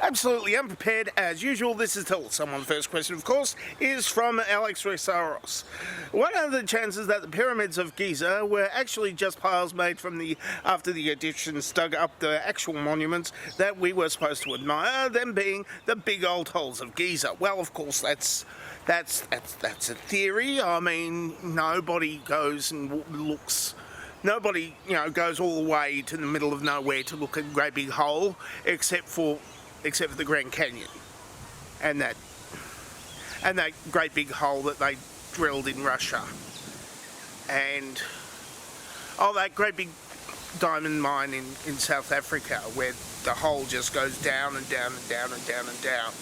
Absolutely unprepared as usual. This is Tell Someone. The first question, of course, is from Alex Resaros. What are the chances that the pyramids of Giza were actually just piles made from after the Egyptians dug up the actual monuments that we were supposed to admire, them being the big old holes of Giza? Well, of course, that's a theory. I mean, nobody goes and looks. Nobody, goes all the way to the middle of nowhere to look at a great big hole, except for the Grand Canyon, and that great big hole that they drilled in Russia, and that great big diamond mine in South Africa, where the hole just goes down and down and down and down and down.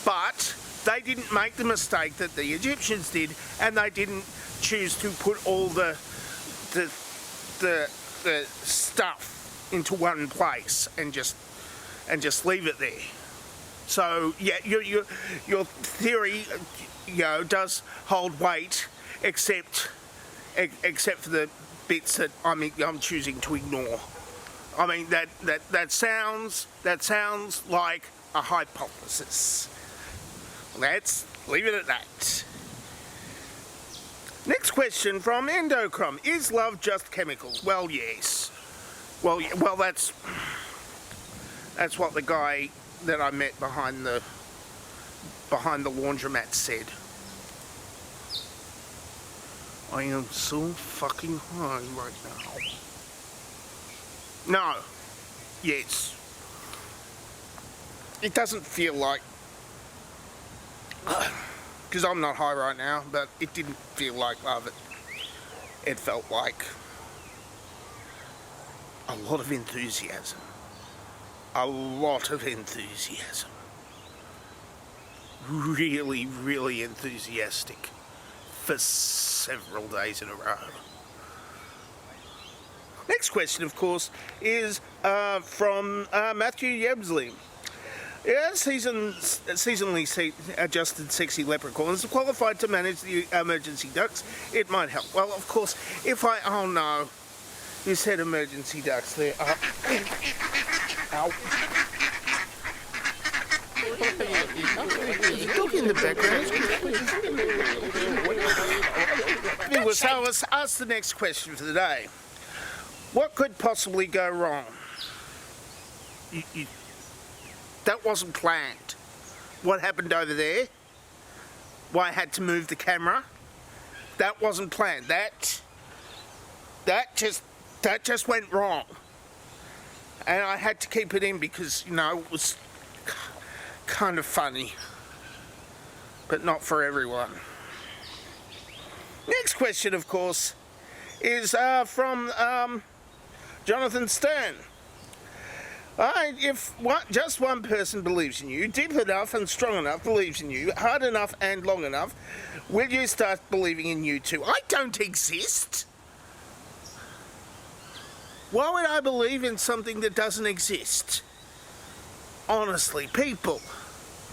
But they didn't make the mistake that the Egyptians did, and they didn't choose to put all the stuff into one place and just leave it there. So yeah, your theory, does hold weight, except for the bits that I'm choosing to ignore. I mean that sounds like a hypothesis. Let's leave it at that. Next question from Endochrome. Is love just chemicals? Well, yes. Well, that's what the guy that I met behind the laundromat said. I am so fucking high right now. No. Yes. It doesn't feel like... Because I'm not high right now, but it didn't feel like love. It felt like a lot of enthusiasm. A lot of enthusiasm. Really, really enthusiastic for several days in a row. Next question, of course, is from Matthew Yebsley. Seasonally adjusted sexy leprechauns qualified to manage the emergency ducts. It might help. Well, of course, oh no, you said emergency ducts there. Ow. Look in the background. So let's ask the next question for the day. What could possibly go wrong? That wasn't planned. What happened over there? Why I had to move the camera? That wasn't planned. That just went wrong. And I had to keep it in because, it was kind of funny. But not for everyone. Next question, of course, is from Jonathan Stern. If just one person believes in you, deep enough and strong enough believes in you, hard enough and long enough, will you start believing in you too? I don't exist. Why would I believe in something that doesn't exist? Honestly, people.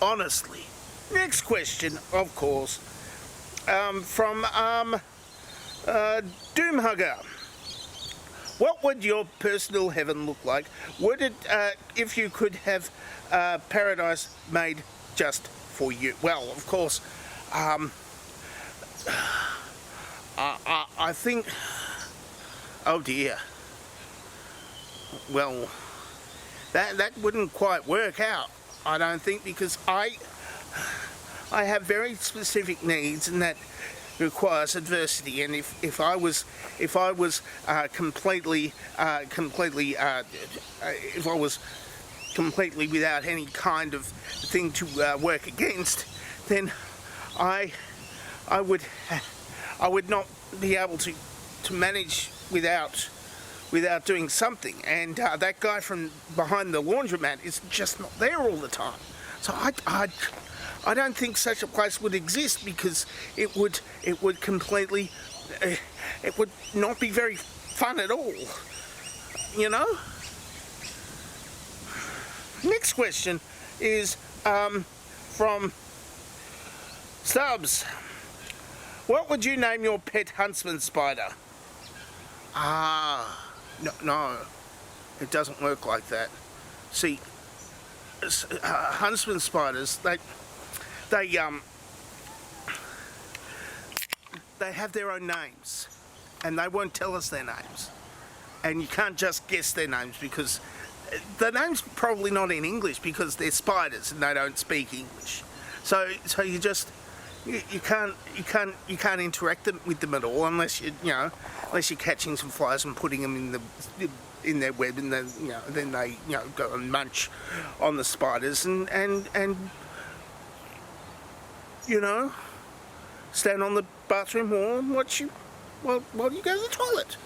Honestly. Next question, of course, from Doomhugger. What would your personal heaven look like? Would it, if you could have paradise made just for you? Well, of course, I think... Oh dear. Well, that wouldn't quite work out, I don't think, because I have very specific needs, and that requires adversity. And if I was completely without any kind of thing to work against, then I would not be able to manage without doing something. And that guy from behind the laundromat is just not there all the time. So I don't think such a place would exist, because it would completely, it would not be very fun at all, Next question is from Stubbs. What would you name your pet huntsman spider? No, it doesn't work like that. See, huntsman spiders, they have their own names, and they won't tell us their names. And you can't just guess their names because the name's probably not in English because they're spiders and they don't speak English. So you just you can't interact with them at all unless you're catching some flies and putting them in their web, and then they go and munch on the spiders and stand on the bathroom wall and watch you while you go to the toilet.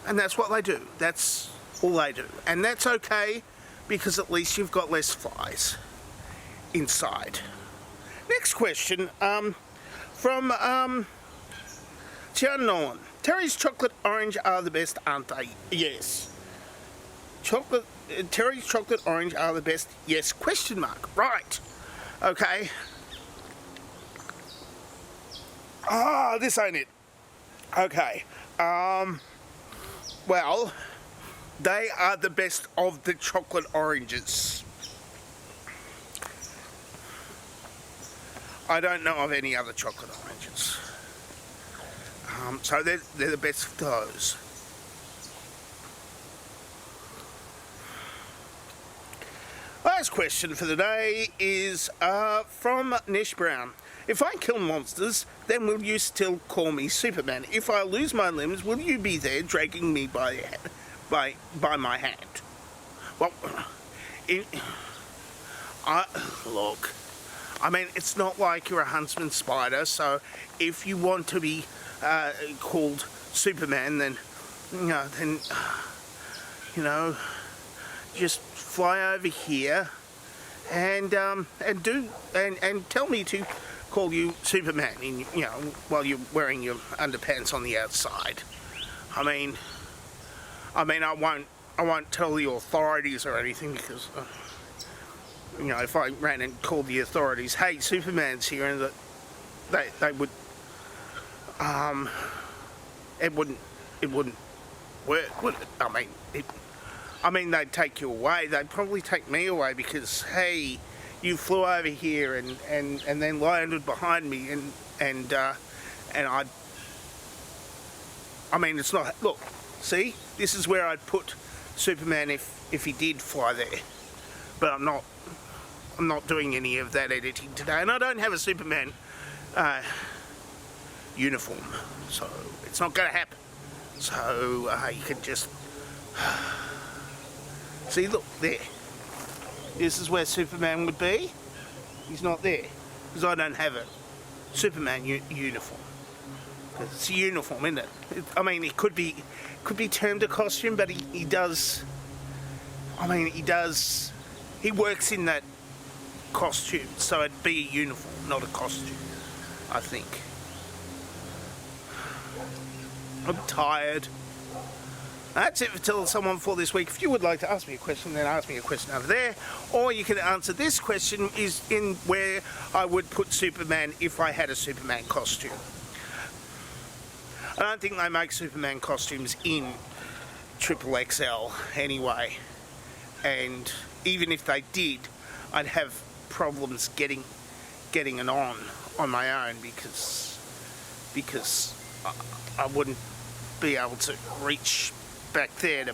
And that's what they do. That's all they do. And that's okay because at least you've got less flies inside. Next question from Tian Nolan. Terry's chocolate orange are the best, aren't they? Yes. Terry's chocolate orange are the best. Yes. Question mark. Right. Okay. This ain't it. Okay. Well, they are the best of the chocolate oranges. I don't know of any other chocolate oranges. So they're the best of those. Last question for the day is from Nish Brown. If I kill monsters, then will you still call me Superman? If I lose my limbs, will you be there dragging me by my hand? Well, look, I mean, it's not like you're a huntsman spider, so if you want to be called Superman, then just fly over here and tell me to call you Superman while you're wearing your underpants on the outside. I mean I won't tell the authorities or anything because if I ran and called the authorities, hey, Superman's here, and they would it wouldn't work, would it? I mean they'd take you away. They'd probably take me away because, hey, you flew over here and then landed behind me and I mean, it's not. Look, see, this is where I'd put Superman if he did fly there, but I'm not doing any of that editing today, and I don't have a Superman uniform, so it's not going to happen. So you can just see. Look there. This is where Superman would be. He's not there because I don't have a Superman uniform. It's a uniform, isn't it? I mean, it could be termed a costume, but he does. I mean, he works in that costume, so it'd be a uniform, not a costume, I think. I'm tired. That's it for Tell Someone for this week. If you would like to ask me a question, then ask me a question over there. Or you can answer this question, is in where I would put Superman if I had a Superman costume. I don't think they make Superman costumes in XXL anyway. And even if they did, I'd have problems getting it on my own because I wouldn't be able to reach back there to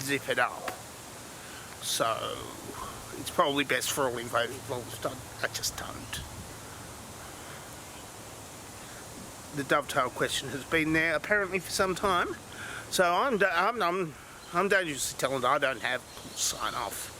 zip it up. So it's probably best for all involved. I just don't. The dovetail question has been there apparently for some time. So I'm dangerously talented. I don't have sign off.